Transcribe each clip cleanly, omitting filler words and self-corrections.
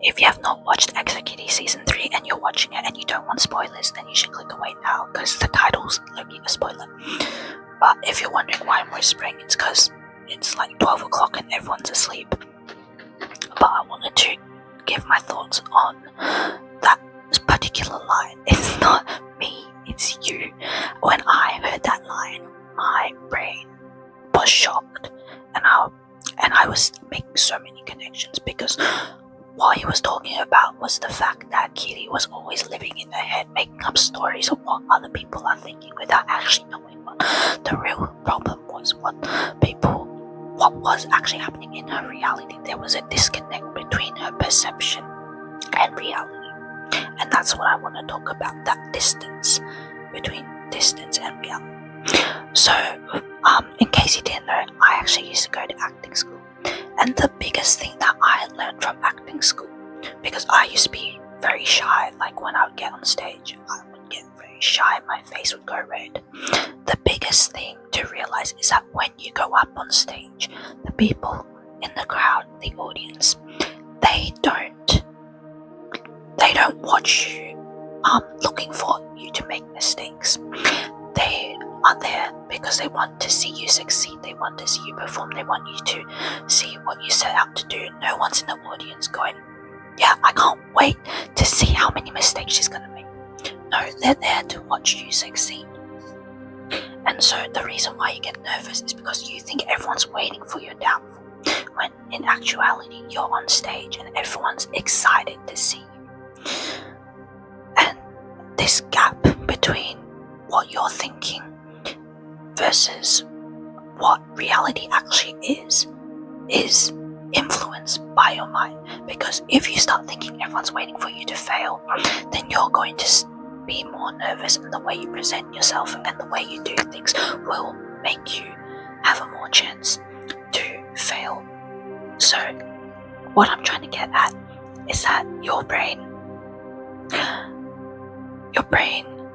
If you have not watched Executive Season 3 and you're watching it and you don't want spoilers, then you should click away now, because the title's literally a spoiler. But if you're wondering why I'm whispering, it's because it's like 12 o'clock and everyone's asleep. But I wanted to give my thoughts on that particular line. It's not me, it's you. When I heard that line, my brain was shocked, and I was making so many connections, because what he was talking about was the fact that Kitty was always living in her head, making up stories of what other people are thinking without actually knowing what the real problem was, what was actually happening in her reality. There was a disconnect between her perception and reality, and that's what I want to talk about, that distance between distance and reality. So in case you didn't know, I actually used to go to acting school, and the biggest thing that I learned from acting school, because I used to be very shy, like when I would get on stage, I would get very shy, my face would go red. The biggest thing to realize is that when you go up on stage, the people in the crowd, the audience, they don't watch you looking for you to make mistakes. They are there because they want to see you succeed, they want to see you perform, they want you to see what you set out to do. No one's in the audience going, yeah, I can't wait to see how many mistakes she's gonna make. No, they're there to watch you succeed. And so the reason why you get nervous is because you think everyone's waiting for your downfall, when in actuality you're on stage and everyone's excited to see you. And this gap between what you're thinking versus what reality actually is influenced by your mind. Because if you start thinking everyone's waiting for you to fail, then you're going to be more nervous, and the way you present yourself and the way you do things will make you have a more chance to fail. So what I'm trying to get at is that your brain,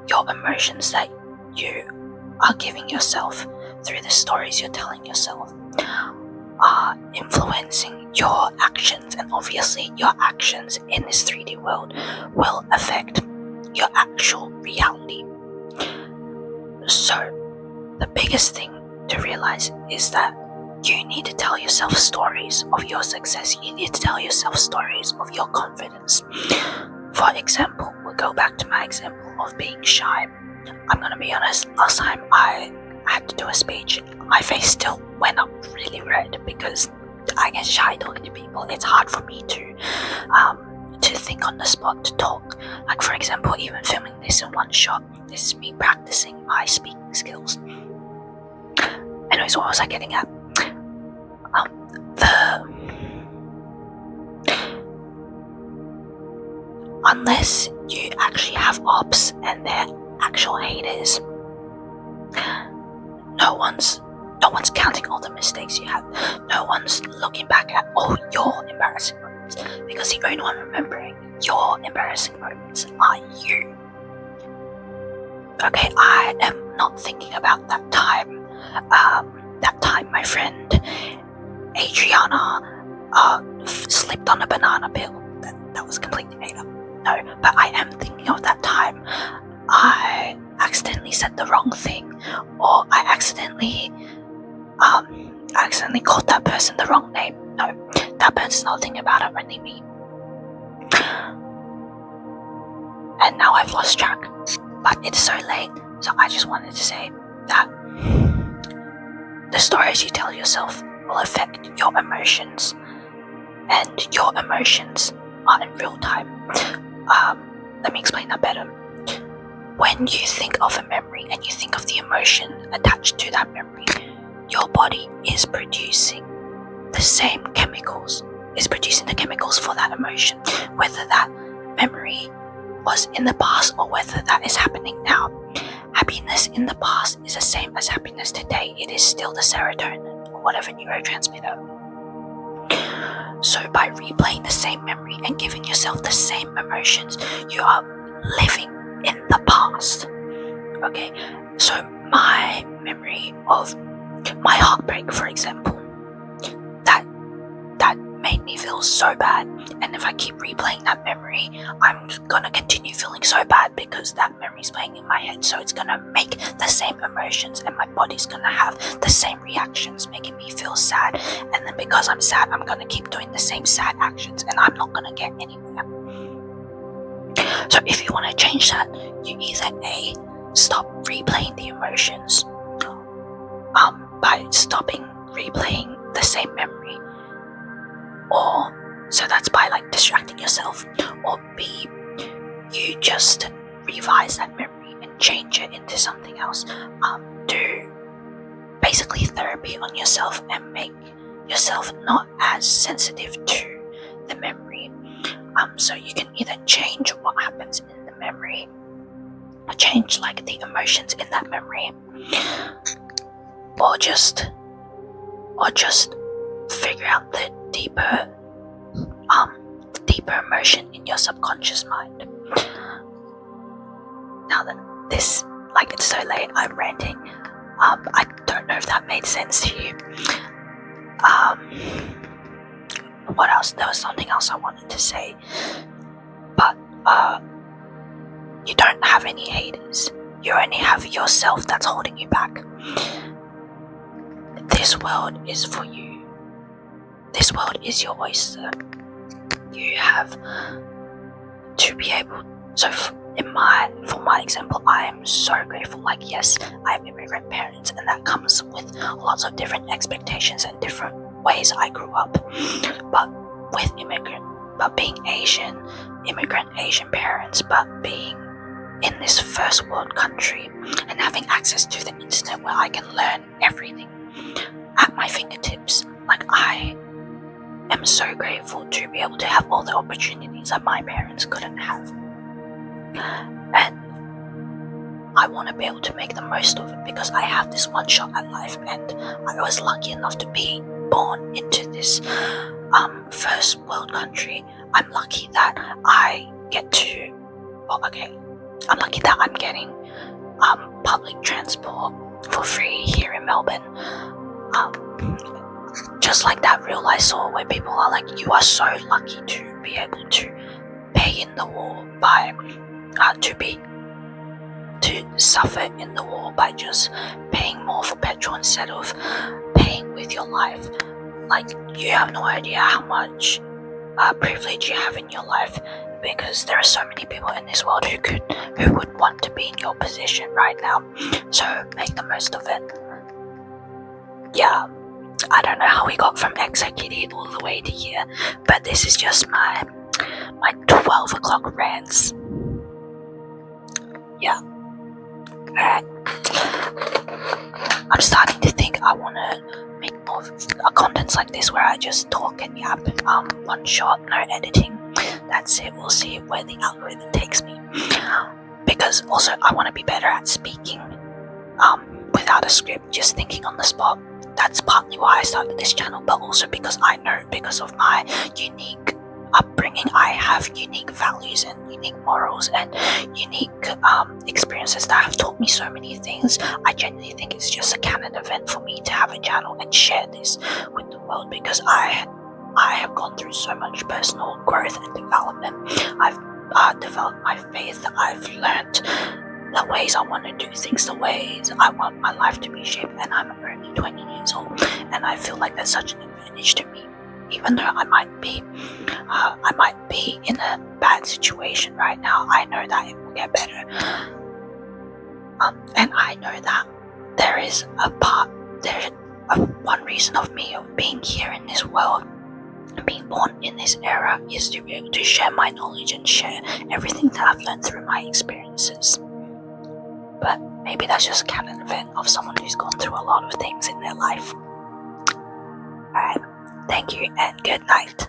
your emotions that you are giving yourself through the stories you're telling yourself are influencing your actions, and obviously your actions in this 3D world will affect your actual reality. So the biggest thing to realize is that you need to tell yourself stories of your success. You need to tell yourself stories of your confidence. For example, we'll go back to my example of being shy. I'm gonna be honest, last time I had to do a speech, my face still went up really red because I get shy talking to people. It's hard for me to think on the spot to talk. Like, for example, even filming this in one shot, this is me practicing my speaking skills. Anyways, what was I getting at? Unless you actually have ops and they're actual haters, no one's counting all the mistakes you have. No one's looking back at all your embarrassing moments, because the only one remembering your embarrassing moments are you. Okay, I am not thinking about that time. That time my friend Adriana slipped on a banana peel. That was completely made up. No, but I am thinking of that time I accidentally said the wrong thing, or I accidentally called that person the wrong name. No, that person's not thinking about it, only me. And now I've lost track, but it's so late, so I just wanted to say that the stories you tell yourself will affect your emotions, and your emotions are in real time. Let me explain that better. When you think of a memory and you think of the emotion attached to that memory, your body is producing the same chemicals, is producing the chemicals for that emotion, whether that memory was in the past or whether that is happening now. Happiness in the past is the same as happiness today. It is still the serotonin or whatever neurotransmitter. So by replaying the same memory and giving yourself the same emotions, you are living in the past. Okay, so my memory of my heartbreak, for example, that made me feel so bad, and if I keep replaying that memory, I'm gonna continue feeling so bad because that memory's playing in my head. So it's gonna make the same emotions, and my body's gonna have the same reactions, making me feel sad. And then because I'm sad, I'm gonna keep doing the same sad actions, and I'm not gonna get anywhere. So if you want to change that, you either A, stop replaying the emotions by stopping replaying the same memory, or so that's by like distracting yourself, or B, you just revise that memory and change it into something else. Do basically therapy on yourself and make yourself not as sensitive to the memory. So you can either change what happens in the memory, or change like the emotions in that memory, or just figure out the deeper emotion in your subconscious mind. Now that this, like, it's so late, I'm ranting. I don't know if that made sense to you. What else? There was something else I wanted to say, but you don't have any haters. You only have yourself that's holding you back. This world is for you. This world is your oyster. You have to be able. So for my example, I am so grateful. Like, yes, I have immigrant parents, and that comes with lots of different expectations and different ways I grew up. But being Asian, immigrant Asian parents, but being in this first world country and having access to the internet where I can learn everything at my fingertips. Like, I am so grateful to be able to have all the opportunities that my parents couldn't have. And I want to be able to make the most of it because I have this one shot at life, and I was lucky enough to be born into this first world country. I'm lucky that I get to, I'm lucky that I'm getting public transport for free here in Melbourne. Just like that reel I saw where people are like, you are so lucky to be able to pay in the war by to suffer in the war by just paying more for petrol instead of paying with your life. Like, you have no idea how much privilege you have in your life, because there are so many people in this world who would want to be in your position right now. So make the most of it. Yeah, I don't know how we got from ExoKitty all the way to here, but this is just my 12 o'clock rants. Yeah. Alright. I'm starting to think I want to make more contents like this where I just talk and yap, one shot, no editing. That's it. We'll see where the algorithm takes me. Because also I want to be better at speaking without a script, just thinking on the spot. That's partly why I started this channel, but also because I know, because of my unique upbringing, I have unique values and unique morals and unique experiences that have taught me so many things. I genuinely think it's just a canon event for me to have a channel and share this with the world, because I have gone through so much personal growth and development. I've developed my faith. I've learned the ways I want to do things, the ways I want my life to be shaped, and I'm only 20 years old, and I feel like that's such an advantage to me. Even though I might be in a bad situation right now, I know that it will get better. And I know that there is one reason of me of being here in this world, being born in this era, is to be able to share my knowledge and share everything that I've learned through my experiences. But maybe that's just a canon event of someone who's gone through a lot of things in their life. Alright, thank you and good night.